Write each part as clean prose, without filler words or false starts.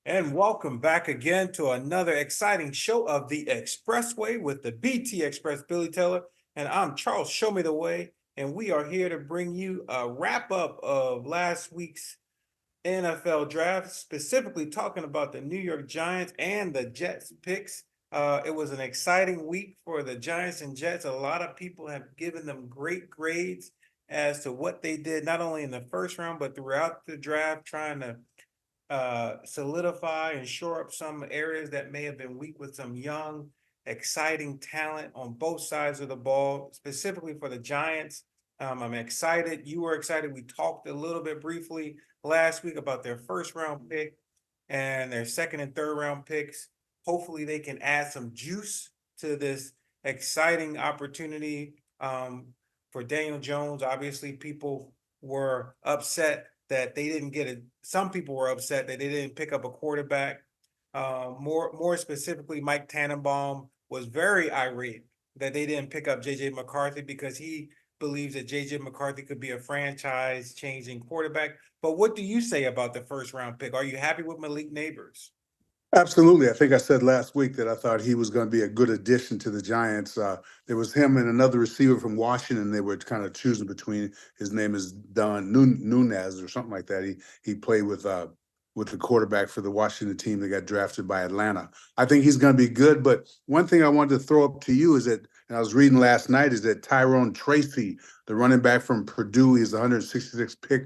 And welcome back again to another exciting show of the Expressway with the BT Express Billy Taylor. And I'm Charles Show Me the Way. And we are here to bring you a wrap up of last week's NFL draft, specifically talking about the New York Giants and the Jets picks. It was an exciting week for the Giants and Jets. A lot of people have given them great grades as to what they did, not only in the first round, but throughout the draft, trying to solidify and shore up some areas that may have been weak with some young, exciting talent on both sides of the ball, specifically for the Giants. I'm excited. You were excited. We talked a little bit briefly last week about their first round pick and their second and third round picks. Hopefully, they can add some juice to this exciting opportunity for Daniel Jones. Obviously, people were upset that they didn't get it. Some people were upset that they didn't pick up a quarterback. More specifically, Mike Tannenbaum was very irate that they didn't pick up JJ McCarthy because he believes that JJ McCarthy could be a franchise changing quarterback. But what do you say about the first round pick? Are you happy with Malik Neighbors? Absolutely. I think I said last week that I thought he was going to be a good addition to the Giants. There was him and another receiver from Washington. They were kind of choosing between. His name is Don Nunez or something like that. He played with the quarterback for the Washington team that got drafted by Atlanta. I think he's going to be good. But one thing I wanted to throw up to you is that, and I was reading last night, is that Tyrone Tracy, the running back from Purdue, he's the 166th pick.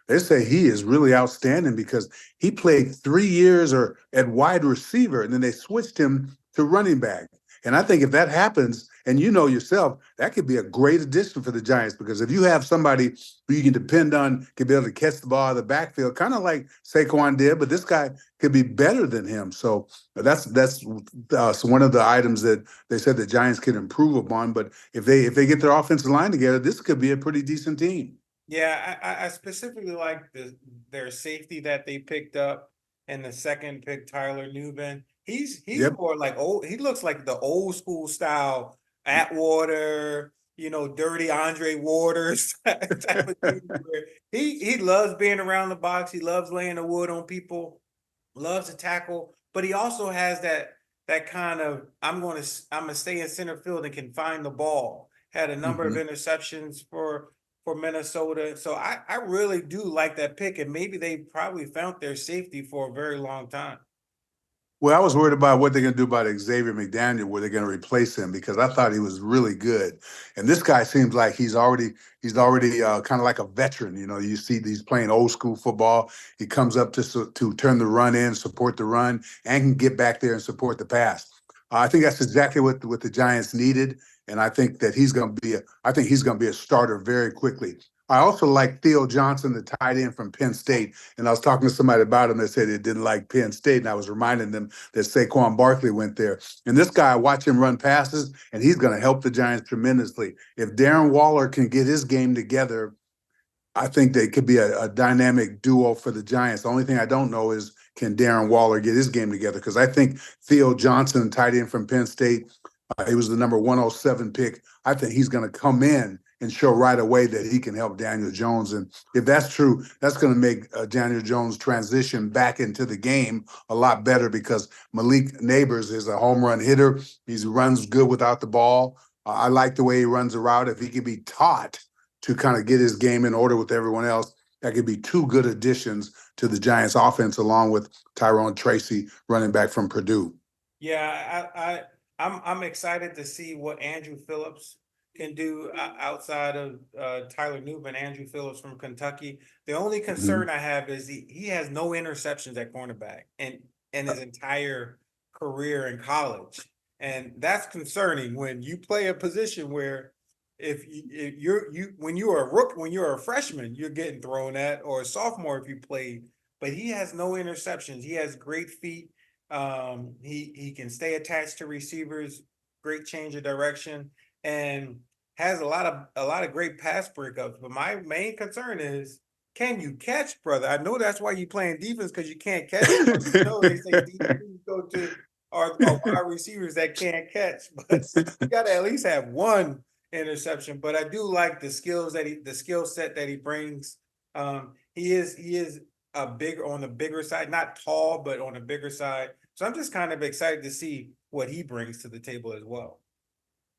They say he is really outstanding because he played 3 years or at wide receiver, and then they switched him to running back. And I think if that happens, and you know yourself, that could be a great addition for the Giants because if you have somebody who you can depend on, can be able to catch the ball out of the backfield, kind of like Saquon did, but this guy could be better than him. So that's one of the items that they said the Giants can improve upon. But if they get their offensive line together, this could be a pretty decent team. Yeah, I specifically like their safety that they picked up and the second pick, Tyler Nubin. He's Yep. more like old. He looks like the old school style Atwater, dirty Andre Waters type of dude. Where he loves being around the box. He loves laying the wood on people. Loves to tackle, but he also has that kind of I'm gonna stay in center field and can find the ball. Had a number of Mhm. interceptions for Minnesota. So I really do like that pick, and maybe they probably found their safety for a very long time. Well, I was worried about what they're going to do about Xavier McDaniel, where they're going to replace him because I thought he was really good, and this guy seems like he's already kind of like a veteran. You know, you see he's playing old school football. He comes up to turn the run in, support the run, and can get back there and support the pass. I think that's exactly what the Giants needed, and I think that he's going to be a starter very quickly. I also like Theo Johnson, the tight end from Penn State. And I was talking to somebody about him that said they didn't like Penn State, and I was reminding them that Saquon Barkley went there. And this guy, I watch him run passes, and he's going to help the Giants tremendously. If Darren Waller can get his game together, I think they could be a dynamic duo for the Giants. The only thing I don't know is can Darren Waller get his game together? Because I think Theo Johnson, tight end from Penn State, he was the number 107 pick. I think he's going to come in and show right away that he can help Daniel Jones. And if that's true, that's going to make Daniel Jones' transition back into the game a lot better because Malik Neighbors is a home run hitter. He runs good without the ball. I like the way he runs the route. If he can be taught to kind of get his game in order with everyone else, that could be two good additions to the Giants offense, along with Tyrone Tracy, running back from Purdue. Yeah, I'm excited to see what Andrew Phillips can do outside of Tyler Newman. Andrew Phillips from Kentucky. The only Mhm. concern I have is he has no interceptions at cornerback and in his entire career in college, and that's concerning when you play a position where if you're when you're a rook when you're a freshman you're getting thrown at or a sophomore if you played, but he has no interceptions. He has great feet. He can stay attached to receivers, great change of direction, and has a lot of great pass breakups. But my main concern is, can you catch, brother? I know that's why you playing defense because you can't catch. You know they say DBs go to are wide receivers that can't catch, but you got to at least have one interception. But I do like the skill set that he brings. He is on the bigger side, not tall, but on the bigger side. So I'm just kind of excited to see what he brings to the table as well.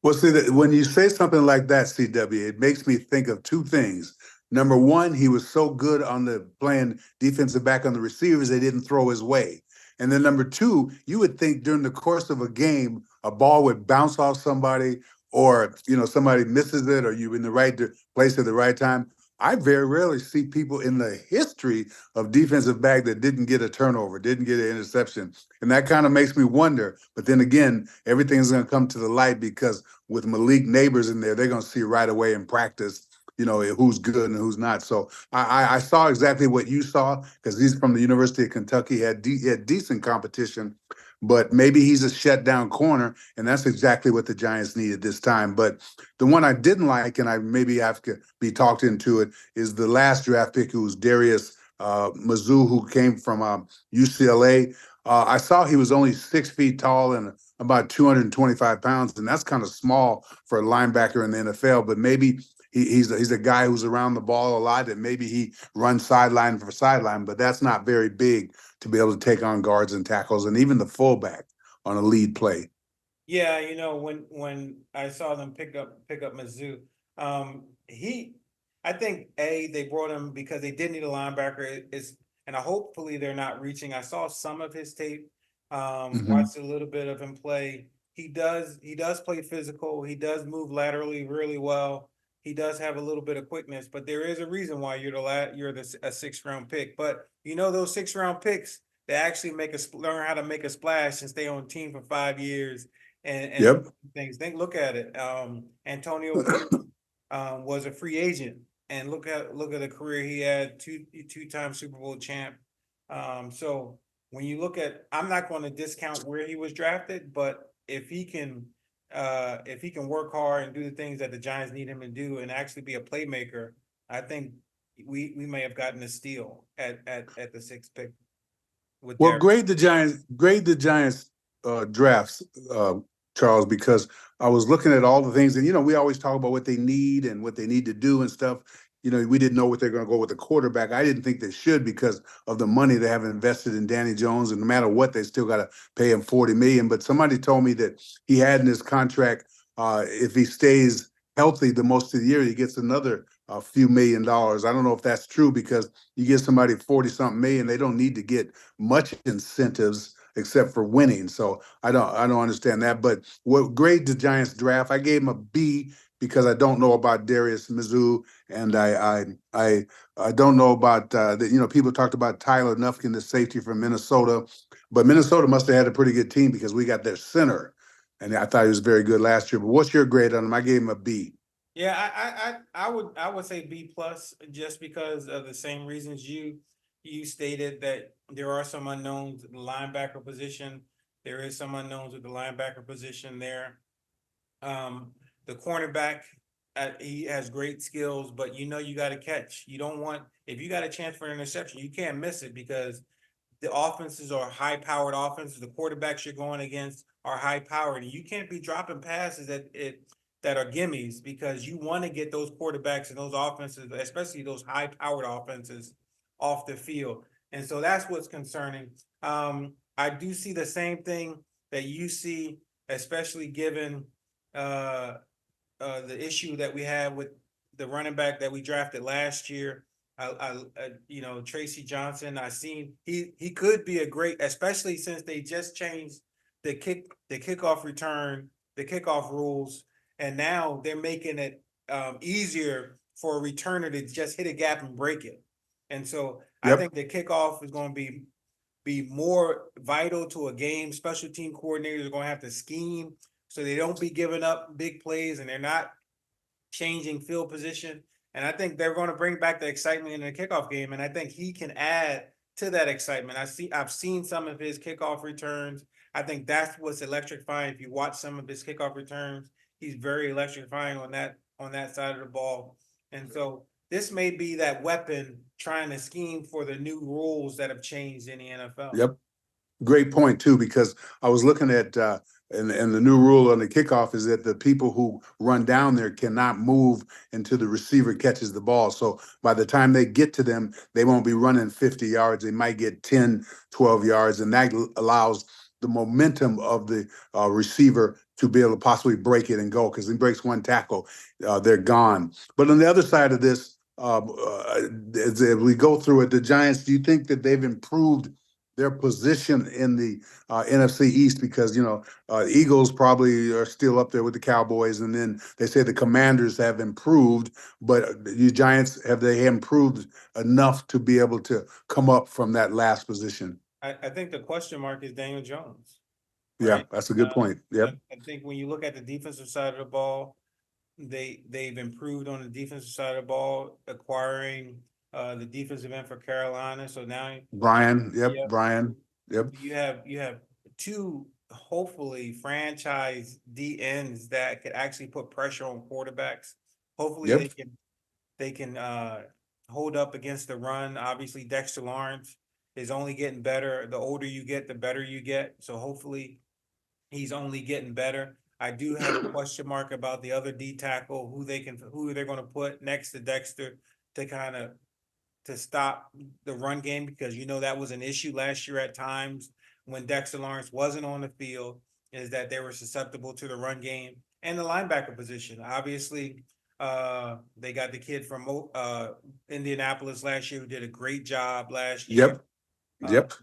Well, see, that when you say something like that, CW, it makes me think of two things. Number one, he was so good on the playing defensive back on the receivers, they didn't throw his way. And then number two, you would think during the course of a game, a ball would bounce off somebody, or somebody misses it, or you in the right place at the right time. I very rarely see people in the history of defensive back that didn't get a turnover, didn't get an interception. And that kind of makes me wonder. But then again, everything's going to come to the light because with Malik Neighbors in there, they're going to see right away in practice, who's good and who's not. So I saw exactly what you saw because he's from the University of Kentucky, had decent competition, but maybe he's a shutdown corner, and that's exactly what the Giants needed this time. But the one I didn't like, and I maybe have to be talked into it, is the last draft pick, who was Darius Mizzou, who came from UCLA. I saw he was only 6 feet tall and about 225 pounds, and that's kind of small for a linebacker in the NFL. But maybe he's a guy who's around the ball a lot, and maybe he runs sideline for sideline, but that's not very big to be able to take on guards and tackles, and even the fullback on a lead play. Yeah, when I saw them pick up Mizzou, he, I think they brought him because they did need a linebacker. And hopefully they're not reaching. I saw some of his tape, Mm-hmm. watched a little bit of him play. He does play physical. He does move laterally really well. He does have a little bit of quickness, but there is a reason why a 6th round pick. But those 6th round picks, they actually learn how to make a splash and stay on the team for 5 years and Yep. do things. Look at it. Antonio Pierce was a free agent, and look at the career he had, two-time Super Bowl champ. So when you look at, I'm not going to discount where he was drafted, but if he can work hard and do the things that the Giants need him to do and actually be a playmaker, I think we may have gotten a steal at the 6th pick with Well, Derek. grade the Giants drafts, Charles, because I was looking at all the things, and we always talk about what they need and what they need to do and stuff. We didn't know what they're going to go with the quarterback. I didn't think they should because of the money they have invested in Danny Jones, and no matter what, they still got to pay him $40 million. But somebody told me that he had in his contract, if he stays healthy the most of the year, he gets another few $1 million. I don't know if that's true because you give somebody 40-something million, they don't need to get much incentives except for winning. So I don't understand that. But what grade the Giants draft? I gave him a B because I don't know about Darius Mizzou, and I don't know about that. People talked about Tyler Nufkin, the safety from Minnesota, but Minnesota must have had a pretty good team because we got their center, and I thought he was very good last year. But what's your grade on him? I gave him a B. Yeah, I would say B plus, just because of the same reasons you stated, that there are some unknowns at the linebacker position. There is some unknowns with the linebacker position there. The cornerback, he has great skills, but you got to catch. You don't want, if you got a chance for an interception, you can't miss it because the offenses are high-powered offenses. The quarterbacks you're going against are high-powered, and you can't be dropping passes that are gimmies, because you want to get those quarterbacks and those offenses, especially those high-powered offenses, off the field. And so that's what's concerning. I do see the same thing that you see, especially given the issue that we had with the running back that we drafted last year. Tracy Johnson. I seen he could be a great, especially since they just changed the kickoff return, the kickoff rules, and now they're making it easier for a returner to just hit a gap and break it. And so I Yep. think the kickoff is going to be more vital to a game. Special team coordinators are going to have to scheme so they don't be giving up big plays and they're not changing field position. And I think they're going to bring back the excitement in the kickoff game. And I think he can add to that excitement. I've seen some of his kickoff returns. I think that's what's electrifying. If you watch some of his kickoff returns, he's very electrifying on that side of the ball. And so this may be that weapon trying to scheme for the new rules that have changed in the NFL. Yep. Great point too, because I was looking at and the new rule on the kickoff is that the people who run down there cannot move until the receiver catches the ball. So by the time they get to them, they won't be running 50 yards. They might get 10, 12 yards, and that allows the momentum of the receiver to be able to possibly break it and go, because he breaks one tackle, they're gone. But on the other side of this, as we go through it, the Giants, do you think that they've improved their position in the NFC East? Because, Eagles probably are still up there with the Cowboys, and then they say the Commanders have improved, but you Giants, have they improved enough to be able to come up from that last position? I think the question mark is Daniel Jones, Yeah, right? that's a good point. I, Yep. I think when you look at the defensive side of the ball, they've improved on the defensive side of the ball, acquiring the defensive end for Carolina. So now, Brian. Yep. yeah, Brian. Yep. you have two hopefully franchise D ends that could actually put pressure on quarterbacks. Hopefully Yep. they can hold up against the run. Obviously, Dexter Lawrence is only getting better. The older you get, the better you get. So hopefully he's only getting better. I do have a question mark about the other D tackle, who they're going to put next to Dexter to kind of to stop the run game, because that was an issue last year at times when Dexter Lawrence wasn't on the field, is that they were susceptible to the run game and the linebacker position. Obviously, they got the kid from Indianapolis last year who did a great job last year. Yep. Uh, Yep.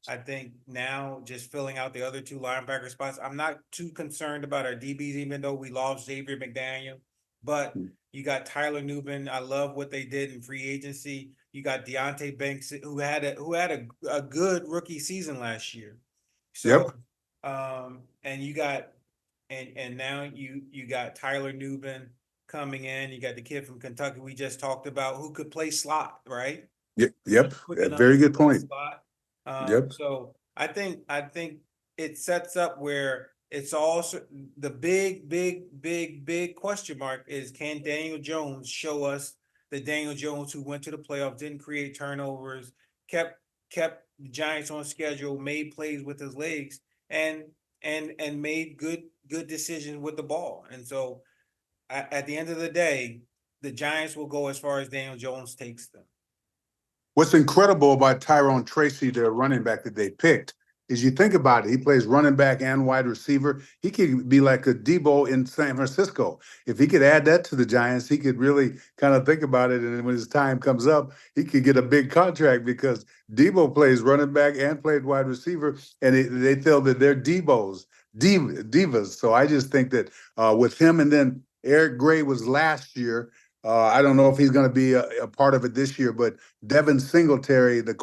I think now just filling out the other two linebacker spots. I'm not too concerned about our DBs, even though we lost Xavier McDaniel. But you got Tyler Nubin. I love what they did in free agency. You got Deontay Banks, who had a good rookie season last year. Yep. So, and you got and now you got Tyler Nubin coming in. You got the kid from Kentucky we just talked about who could play slot, right? Yep. Yep. Quick enough Very to good play point. slot. Yep. So I think it sets up where it's also the big question mark is, can Daniel Jones show us the Daniel Jones who went to the playoffs, didn't create turnovers, kept the Giants on schedule, made plays with his legs, and and made good decisions with the ball. And so at the end of the day, the Giants will go as far as Daniel Jones takes them. What's incredible about Tyrone Tracy, their running back that they picked, is you think about it, he plays running back and wide receiver. He could be like a Debo in San Francisco. If he could add that to the Giants, he could really kind of think about it. And then when his time comes up, he could get a big contract, because Debo plays running back and played wide receiver, and they feel that they're divas. So I just think that with him, and then Eric Gray was last year. I don't know if he's going to be a part of it this year, but Devin Singletary, the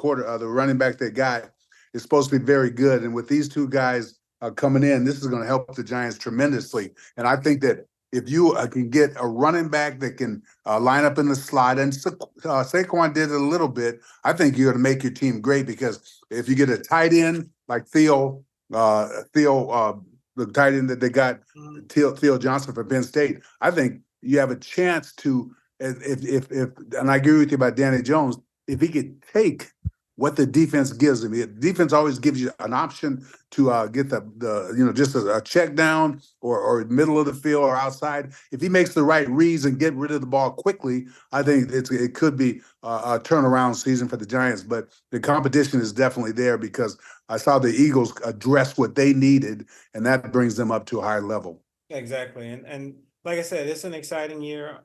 running back they got, is supposed to be very good. And with these two guys coming in, this is going to help the Giants tremendously. And I think that if you can get a running back that can line up in the slot, and Saquon did it a little bit, I think you're going to make your team great. Because if you get a tight end like Theo, the tight end that they got, Theo Johnson from Penn State, I think you have a chance to, if and I agree with you about Danny Jones, if he could take what the defense gives him. The defense always gives you an option to get the just a check down, or middle of the field or outside. If he makes the right reads and get rid of the ball quickly, I think it could be a turnaround season for the Giants. But the competition is definitely there, because I saw the Eagles address what they needed, and that brings them up to a higher level. Exactly. And like I said, it's an exciting year.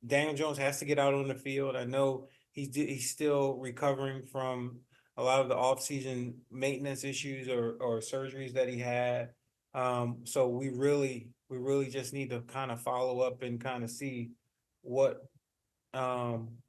Daniel Jones has to get out on the field. I know he's still recovering from a lot of the offseason maintenance issues or surgeries that he had. So we really just need to kind of follow up and kind of see what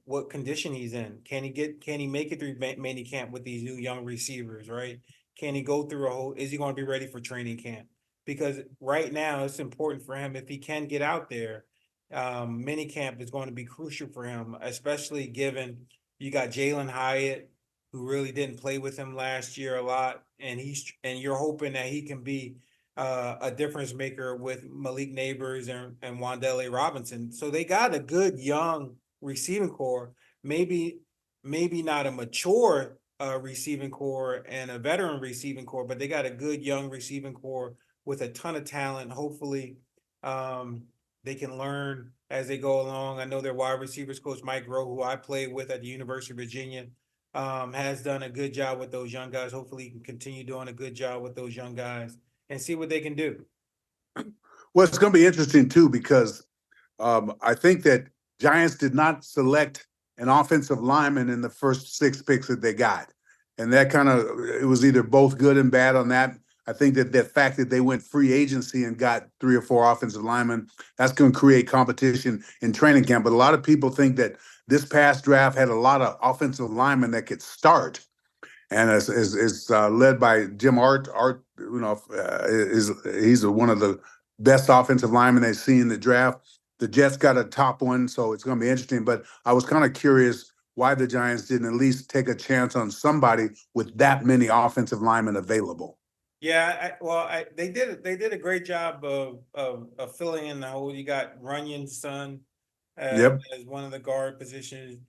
what condition he's in. Can he make it through mini camp with these new young receivers, right? Can he go through is he going to be ready for training camp? Because right now it's important for him, if he can get out there. Mini camp is going to be crucial for him, especially given you got Jalen Hyatt, who really didn't play with him last year a lot, and you're hoping that he can be a difference maker with Malik Neighbors and Wandale Robinson. So they got a good young receiving core, maybe not a mature receiving core and a veteran receiving core, but they got a good young receiving core with a ton of talent. Hopefully, they can learn as they go along. I know their wide receivers coach, Mike Rowe, who I played with at the University of Virginia, has done a good job with those young guys. Hopefully, he can continue doing a good job with those young guys and see what they can do. Well, it's going to be interesting too because I think that Giants did not select an offensive lineman in the first 6 picks that they got, and that kind of it was either both good and bad on that. I think that the fact that they went free agency and got 3 or 4 offensive linemen, that's going to create competition in training camp. But a lot of people think that this past draft had a lot of offensive linemen that could start, and is led by Jim Art. Art, he's one of the best offensive linemen they've seen in the draft. The Jets got a top one, so it's going to be interesting. But I was kind of curious why the Giants didn't at least take a chance on somebody with that many offensive linemen available. Yeah, they did a great job of filling in the hole. You got Runyon's son Yep, as one of the guard positions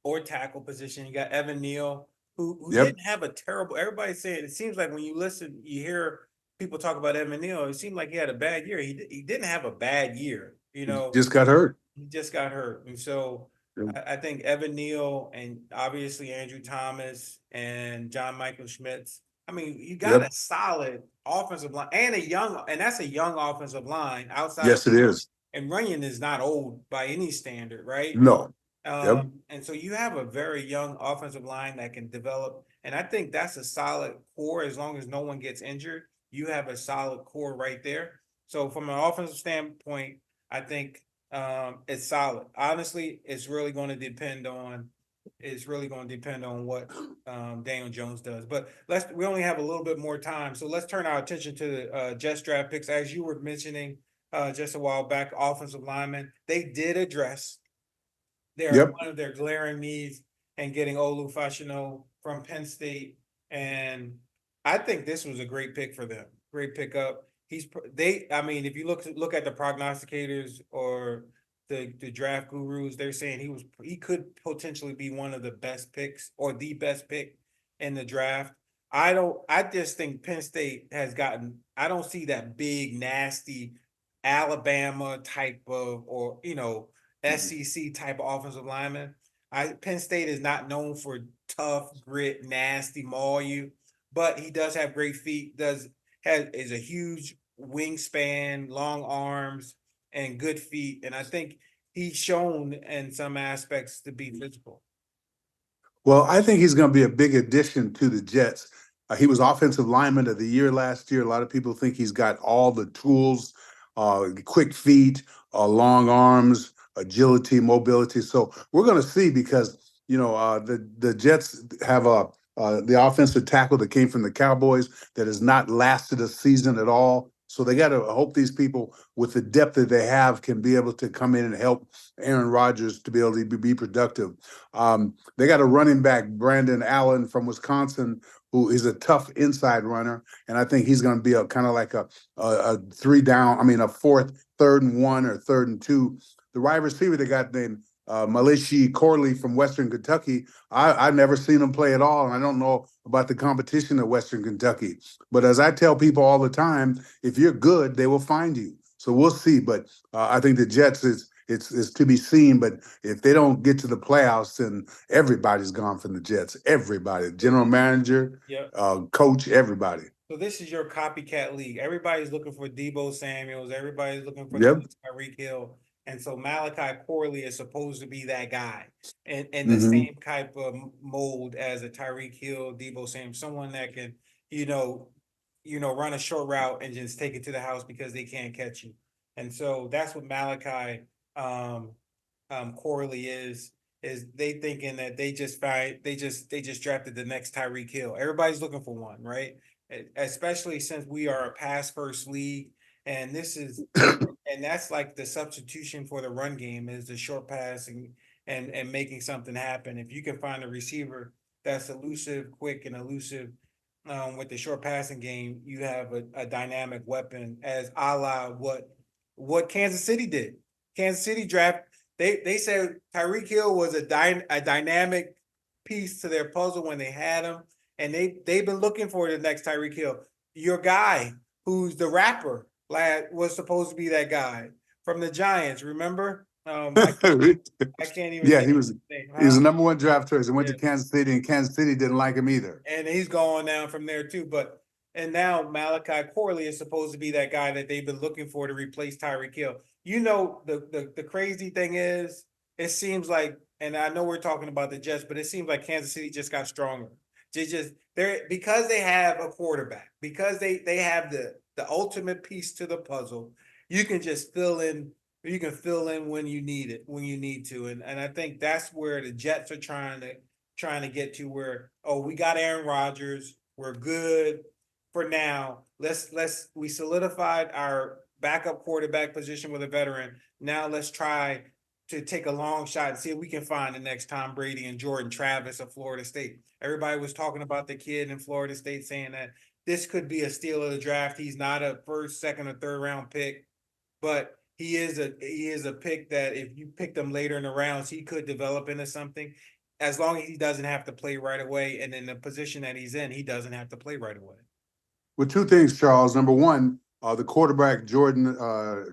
or tackle position. You got Evan Neal, who yep. didn't have a terrible. Everybody's saying it seems like when you listen, you hear people talk about Evan Neal. It seemed like he had a bad year. He didn't have a bad year. Just got hurt. He just got hurt, and so Yep, I think Evan Neal and obviously Andrew Thomas and John Michael Schmitz. I mean, you got a yep. solid offensive line and that's a young offensive line outside of, Yes, it is. and Runyon is not old by any standard, right? No. Yep. And so you have a very young offensive line that can develop, and I think that's a solid core as long as no one gets injured. You have a solid core right there. So from an offensive standpoint, I think it's solid. Honestly, it's really going to depend on what Daniel Jones does. But we only have a little bit more time, so let's turn our attention to the Jets draft picks. As you were mentioning just a while back, offensive linemen, they did address Yep. one of their glaring needs and getting Olu Fashino from Penn State. And I think this was a great pick for them. Great pickup. I mean, if you look at the prognosticators or the draft gurus, they're saying he could potentially be one of the best picks or the best pick in the draft. I just think Penn State I don't see that big, nasty Alabama type of, or, SEC type of offensive lineman. Penn State is not known for tough, grit, nasty, maul you, but he does have great feet. Is a huge wingspan, long arms, and good feet. And I think he's shown in some aspects to be physical. Well, I think he's going to be a big addition to the Jets. He was offensive lineman of the year last year. A lot of people think he's got all the tools, quick feet, long arms, agility, mobility. So we're going to see because the Jets have the offensive tackle that came from the Cowboys that has not lasted a season at all. So they got to hope these people, with the depth that they have, can be able to come in and help Aaron Rodgers to be able to be productive. They got a running back, Brandon Allen from Wisconsin, who is a tough inside runner, and I think he's going to be a kind of like a 3 down. I mean, a fourth, 3rd and 1 or 3rd and 2. The wide receiver they got named Malishi Corley from Western Kentucky. I've never seen him play at all, and I don't know about the competition at Western Kentucky. But as I tell people all the time, if you're good, they will find you. So we'll see. But I think the Jets it's to be seen. But if they don't get to the playoffs, then everybody's gone from the Jets. Everybody, general manager, Yeah. coach, everybody. So this is your copycat league. Everybody's looking for Debo Samuels. Everybody's looking for the Yep. next Tyreek Hill. And so Malachi Corley is supposed to be that guy in the Mm-hmm. same type of mold as a Tyreek Hill, Debo Samuels, someone that can, run a short route and just take it to the house because they can't catch you. And so that's what Malachi Corley is they thinking that they just drafted the next Tyreek Hill. Everybody's looking for one, right? Especially since we are a pass first league, and that's like the substitution for the run game is the short passing and making something happen. If you can find a receiver that's elusive, quick, and elusive with the short passing game, you have a dynamic weapon, as a la what Kansas City did. Kansas City draft. They said Tyreek Hill was a dynamic piece to their puzzle when they had him, and they've been looking for the next Tyreek Hill. Your guy, who's the rapper, was supposed to be that guy from the Giants. Remember? I can't even Yeah, think he of was his name. he was Huh? the number one draft choice and went Yeah. to Kansas City, and Kansas City didn't like him either. And he's going down from there too. But and now Malachi Corley is supposed to be that guy that they've been looking for to replace Tyreek Hill. You know, the crazy thing is, it seems like, and I know we're talking about the Jets, but it seems like Kansas City just got stronger. They're because they have a quarterback, because they have the ultimate piece to the puzzle. You can just fill in. You can fill in when you need it, when you need to, and I think that's where the Jets are trying to get to, where, oh, we got Aaron Rodgers, we're good for now. We solidified our backup quarterback position with a veteran. Now let's try to take a long shot and see if we can find the next Tom Brady and Jordan Travis of Florida State. Everybody was talking about the kid in Florida State, saying that this could be a steal of the draft. He's not a first, second, or third round pick, but he is a pick that if you picked him later in the rounds, he could develop into something, as long as he doesn't have to play right away. And in the position that he's in, he doesn't have to play right away. With two things, Charles. Number one, the quarterback Jordan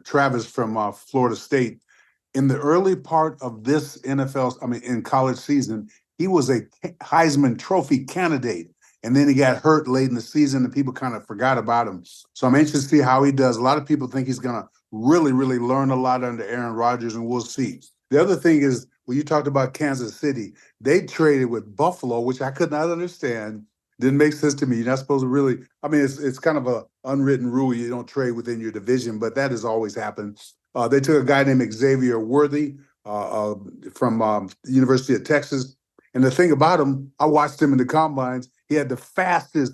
Travis from Florida State. In the early part of this NFL, I mean, in college season, he was a Heisman Trophy candidate, and then he got hurt late in the season, and people kind of forgot about him. So I'm anxious to see how he does. A lot of people think he's going to really, really learn a lot under Aaron Rodgers, and we'll see. The other thing is, when you talked about Kansas City, they traded with Buffalo, which I could not understand. Didn't make sense to me. You're not supposed to really. I mean, it's kind of a unwritten rule. You don't trade within your division, but that has always happened. They took a guy named Xavier Worthy from the University of Texas. And the thing about him, I watched him in the combines. He had the fastest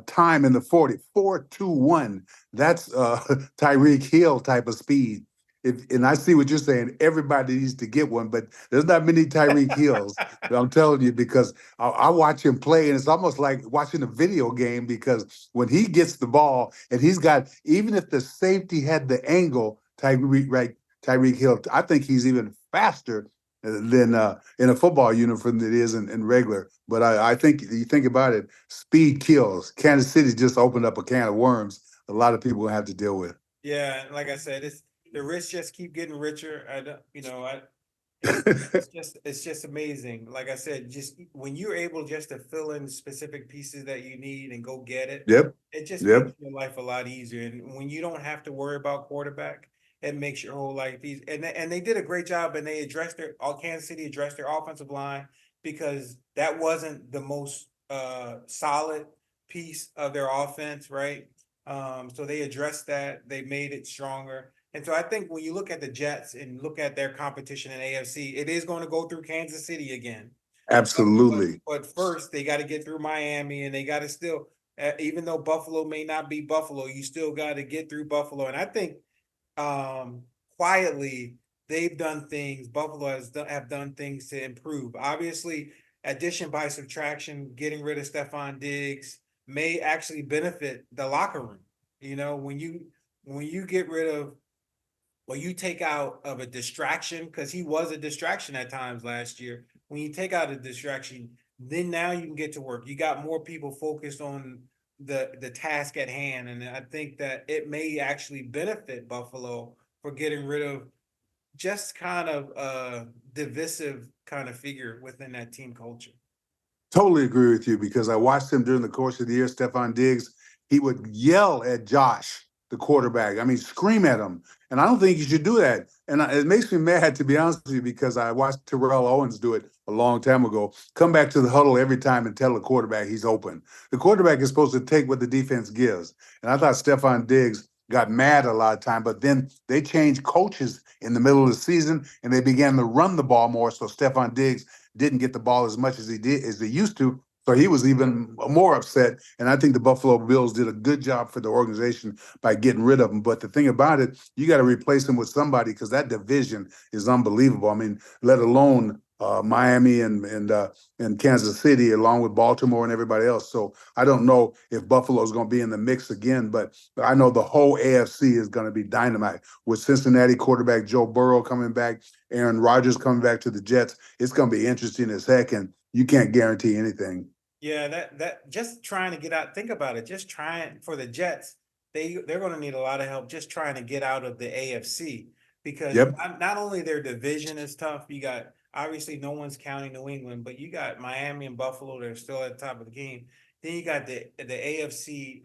time in the 40, 4.21. That's Tyreek Hill type of speed. And I see what you're saying. Everybody needs to get one, but there's not many Tyreek Hills. I'm telling you, because I watch him play, and it's almost like watching a video game, because when he gets the ball and he's got, even if the safety had the angle, Tyreek Hill, I think he's even faster than in a football uniform than it is in regular. But I think you think about it, speed kills. Kansas City just opened up a can of worms a lot of people have to deal with. Yeah, like I said, it's the rich just keep getting richer. I don't, it's just amazing. Like I said, just when you're able just to fill in specific pieces that you need and go get it, Yep. it just makes Yep. your life a lot easier. And when you don't have to worry about quarterback, it makes your whole life easy. And they did a great job, and they addressed all Kansas City addressed their offensive line, because that wasn't the most solid piece of their offense, right? So they addressed that. They made it stronger. And so I think when you look at the Jets and look at their competition in AFC, it is going to go through Kansas City again. Absolutely. But first, they got to get through Miami, and they got to still, even though Buffalo may not be Buffalo, you still got to get through Buffalo. And I think quietly they've done things. Buffalo have done things to improve. Obviously, addition by subtraction, getting rid of Stephon Diggs may actually benefit the locker room. When you get rid of, well, you take out of a distraction, because he was a distraction at times last year. When you take out a distraction, then now you can get to work. You got more people focused on the task at hand, and I think that it may actually benefit Buffalo for getting rid of just kind of a divisive kind of figure within that team culture. Totally agree with you, because I watched him during the course of the year. Stephon Diggs, he would yell at Josh, the quarterback. I mean, scream at him. And I don't think you should do that. And it makes me mad, to be honest with you, because I watched Terrell Owens do it a long time ago. Come back to the huddle every time and tell the quarterback he's open. The quarterback is supposed to take what the defense gives. And I thought Stephon Diggs got mad a lot of time, but then they changed coaches in the middle of the season, and they began to run the ball more. So Stephon Diggs didn't get the ball as much as he used to. So he was even more upset. And I think the Buffalo Bills did a good job for the organization by getting rid of him. But the thing about it, you got to replace him with somebody, because that division is unbelievable. I mean, let alone Miami and Kansas City, along with Baltimore and everybody else. So I don't know if Buffalo is going to be in the mix again, but I know the whole AFC is going to be dynamite with Cincinnati quarterback Joe Burrow coming back, Aaron Rodgers coming back to the Jets. It's going to be interesting as heck, and you can't guarantee anything. Yeah, that just trying to get out. Think about it. Just trying for the Jets. they're going to need a lot of help just trying to get out of the AFC because Yep. not only their division is tough, you got obviously no one's counting New England, but you got Miami and Buffalo that are still at the top of the game. Then you got the AFC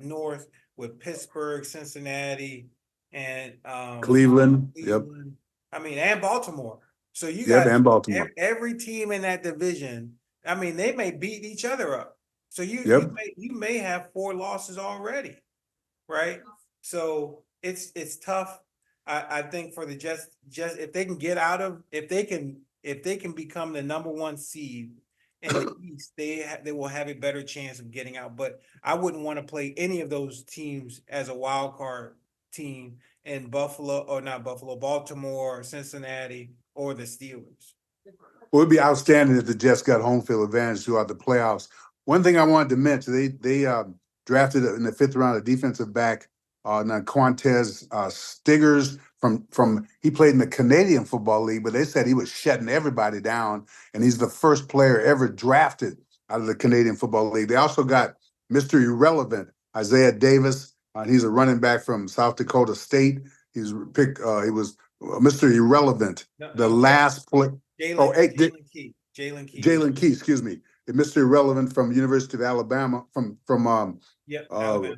North with Pittsburgh, Cincinnati, and Cleveland. Yep. Cleveland. I mean, and Baltimore. So you Yep. got And Baltimore. every team in that division. I mean, they may beat each other up. So Yep. you may have 4 losses already, right? So it's tough. I think for the Jets, just if they can get out of if they can become the number 1 seed in the East, they will have a better chance of getting out. But I wouldn't want to play any of those teams as a wild card team in Buffalo or not Buffalo, Baltimore, Cincinnati, or the Steelers. Well, it'd be outstanding if the Jets got home field advantage throughout the playoffs. One thing I wanted to mention, they drafted in the 5th round a defensive back, Quantez Stiggers from he played in the Canadian Football League, but they said he was shutting everybody down, and he's the first player ever drafted out of the Canadian Football League. They also got Mr. Irrelevant, Isaiah Davis. He's a running back from South Dakota State. He's picked. He was Mr. Irrelevant, the last play. Jalen Key. Jalen Key, excuse me. Mr. Irrelevant from University of Alabama, from Alabama.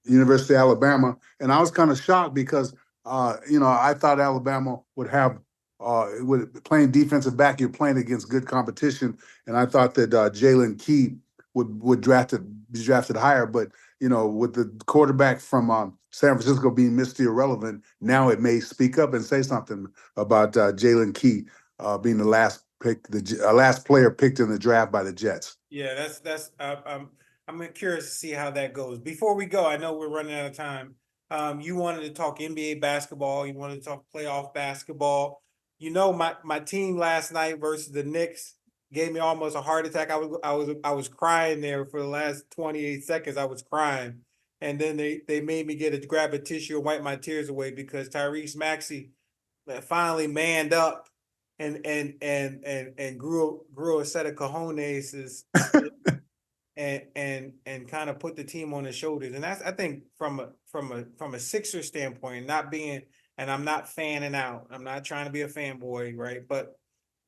University of Alabama. And I was kind of shocked because I thought Alabama would have with playing defensive back, you're playing against good competition. And I thought that Jalen Key would be drafted higher. But with the quarterback from San Francisco being Mr. Irrelevant, now it may speak up and say something about Jalen Key being the last pick, last player picked in the draft by the Jets. Yeah, that's I'm curious to see how that goes. Before we go, I know we're running out of time. You wanted to talk NBA basketball. You wanted to talk playoff basketball. My team last night versus the Knicks gave me almost a heart attack. I was crying there for the last 28 seconds. I was crying, and then they made me grab a tissue and wipe my tears away because Tyrese Maxey finally manned up and grew a set of cojones and kind of put the team on his shoulders. And that's, I think, from a Sixers standpoint, and I'm not fanning out. I'm not trying to be a fanboy, right? But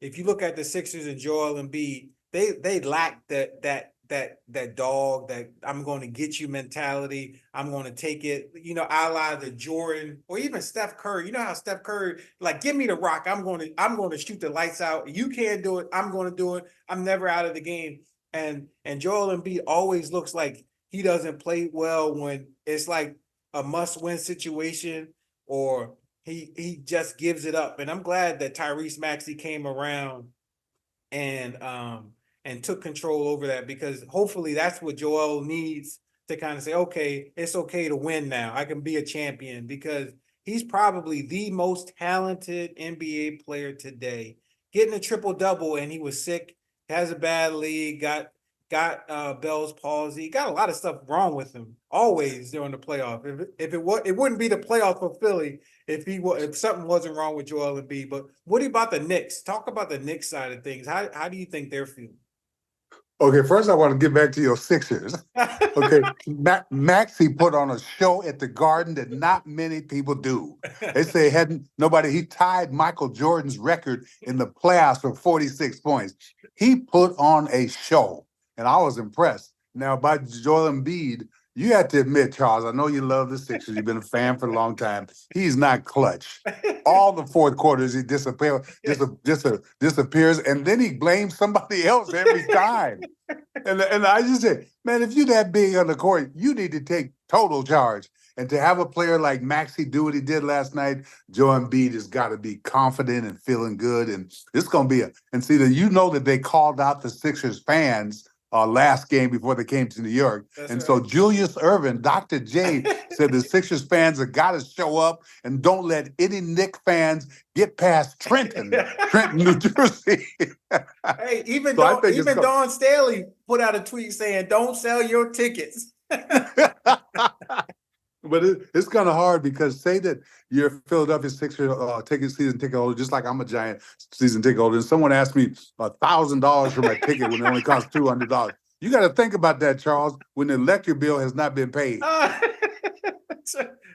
if you look at the Sixers and Joel Embiid, they lack that dog, that I'm going to get you mentality. I'm going to take it, a la the Jordan or even Steph Curry. You know how Steph Curry, like, give me the rock. I'm going to shoot the lights out. You can't do it. I'm going to do it. I'm never out of the game. And Joel Embiid always looks like he doesn't play well when it's like a must-win situation, or he just gives it up. And I'm glad that Tyrese Maxey came around and took control over that, because hopefully that's what Joel needs to kind of say, okay, it's okay to win now. I can be a champion, because he's probably the most talented NBA player today. Getting a triple-double, and he was sick, has a bad league, got Bell's palsy, got a lot of stuff wrong with him always during the playoff. If it wouldn't be the playoff for Philly if something wasn't wrong with Joel Embiid. But what about the Knicks? Talk about the Knicks side of things. How do you think they're feeling? Okay, first I want to get back to your Sixers. Okay, Maxey put on a show at the Garden that not many people do. They say he tied Michael Jordan's record in the playoffs for 46 points. He put on a show, and I was impressed. Now, by Joel Embiid, you have to admit, Charles, I know you love the Sixers. You've been a fan for a long time. He's not clutch. All the fourth quarters, he disappears, and then he blames somebody else every time. And I just said, man, if you're that big on the court, you need to take total charge. And to have a player like Maxey do what he did last night, Joel Embiid has got to be confident and feeling good. And it's going to be that they called out the Sixers fans last game before they came to New York. That's right. So Julius Erving, Dr. J, said the Sixers fans have got to show up and don't let any Knicks fans get past Trenton, New Jersey. Hey, even Dawn Staley put out a tweet saying, "Don't sell your tickets." But it's kind of hard, because say that you're a Philadelphia Sixers season ticket holder, just like I'm a Giant season ticket holder, and someone asked me $1,000 for my ticket when it only costs $200. You got to think about that, Charles, when the electric bill has not been paid.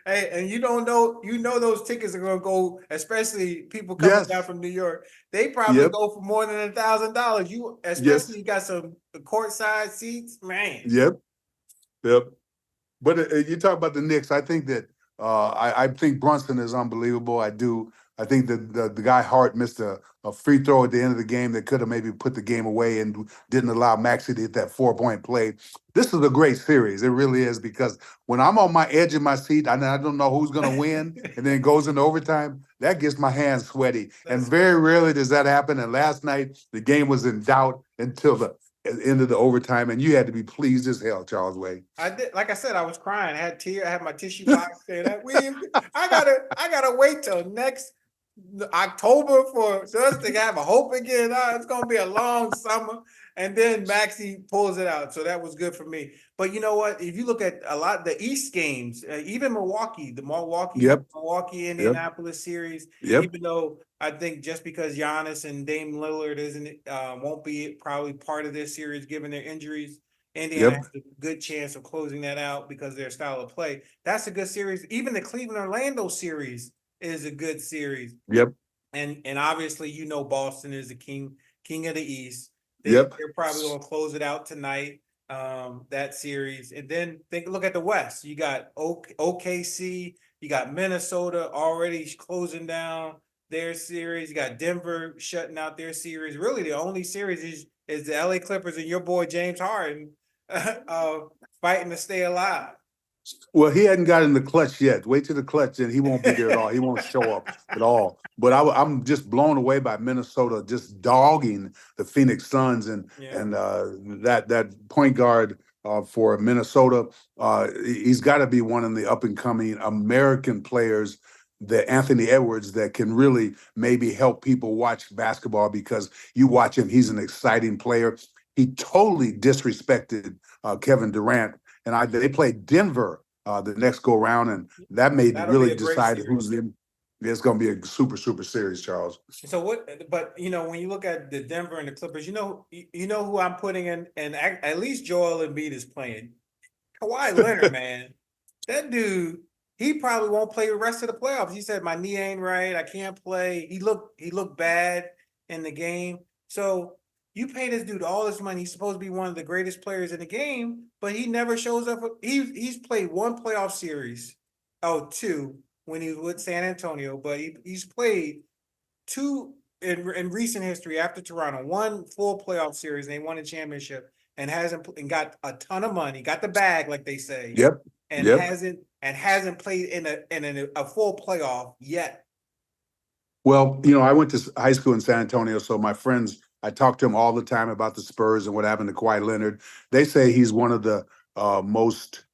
Hey, and you know those tickets are gonna go, especially people coming down Yes. from New York. They probably Yep. go for more than $1,000. You, especially Yes. you got some courtside seats, man. Yep. Yep. But you talk about the Knicks. I think that I think Brunson is unbelievable. I do. I think that the guy Hart missed a free throw at the end of the game that could have maybe put the game away and didn't allow Maxey to hit that 4-point play. This is a great series. It really is, because when I'm on my edge of my seat and I don't know who's going to win, and then it goes into overtime, that gets my hands sweaty. And That's very rarely does that happen. And last night the game was in doubt until the end of the overtime, and you had to be pleased as hell, Charles Way. I did, like I said, I was crying. I had tears. I had my tissue box there. I gotta wait till next October for us to have a hope again. It's gonna be a long summer, and then Maxie pulls it out. So that was good for me. But you know what? If you look at a lot of the East games, even Milwaukee, the Yep. Milwaukee Yep. Indianapolis series, Yep. even though I think just because Giannis and Dame Lillard won't be probably part of this series given their injuries. Indiana Yep. has a good chance of closing that out because of their style of play. That's a good series. Even the Cleveland Orlando series is a good series. Yep. And obviously, Boston is the king of the East. Yep. They're probably going to close it out tonight. That series, and then look at the West. You got OKC, you got Minnesota already closing down their series. You got Denver shutting out their series. Really, the only series is the LA Clippers and your boy James Harden uh, fighting to stay alive. Well, he hadn't got in the clutch yet. Wait till the clutch, and he won't be there at all. He won't show up at all. But I'm just blown away by Minnesota just dogging the Phoenix Suns, and Yeah. that point guard for Minnesota. He's got to be one of the up and coming American players, the Anthony Edwards, that can really maybe help people watch basketball, because you watch him, he's an exciting player. He totally disrespected Kevin Durant, and they played Denver the next go round, and that made That'll be really a great decide series. who's in. It's going to be a super series, Charles. So what? But when you look at the Denver and the Clippers, you know who I'm putting in, and at least Joel Embiid is playing. Kawhi Leonard, man, that dude, he probably won't play the rest of the playoffs. He said my knee ain't right, I can't play. He looked bad in the game. So you pay this dude all this money. He's supposed to be one of the greatest players in the game, but he never shows up. He's played one playoff series, two when he was with San Antonio, but he's played two in recent history after Toronto, one full playoff series, and they won a championship, and got a ton of money, got the bag, like they say, Yep. and Yep. hasn't played in a full playoff yet. Well, I went to high school in San Antonio, so my friends, I talk to them all the time about the Spurs and what happened to Kawhi Leonard. They say he's one of the most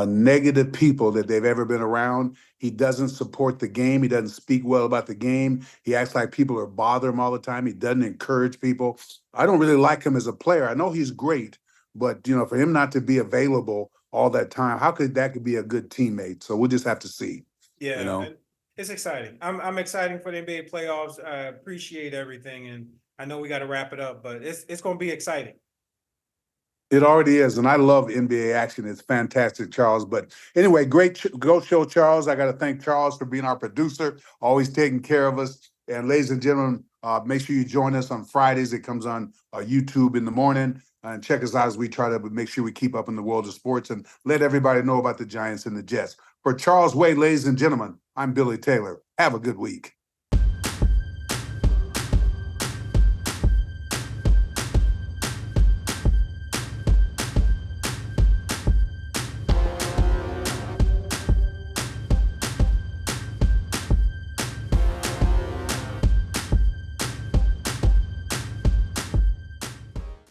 negative people that they've ever been around. He doesn't support the game. He doesn't speak well about the game. He acts like people are bothering him all the time. He doesn't encourage people. I don't really like him as a player. I know he's great, but for him not to be available all that time, how could that be a good teammate? So we'll just have to see. Yeah, it's exciting. I'm excited for the NBA playoffs. I appreciate everything, and I know we got to wrap it up, but it's going to be exciting. It already is, and I love NBA action. It's fantastic, Charles. But anyway, great go show, Charles. I got to thank Charles for being our producer, always taking care of us. And ladies and gentlemen, make sure you join us on Fridays. It comes on YouTube in the morning. And check us out as we try to make sure we keep up in the world of sports and let everybody know about the Giants and the Jets. For Charles Wade, ladies and gentlemen, I'm Billy Taylor. Have a good week.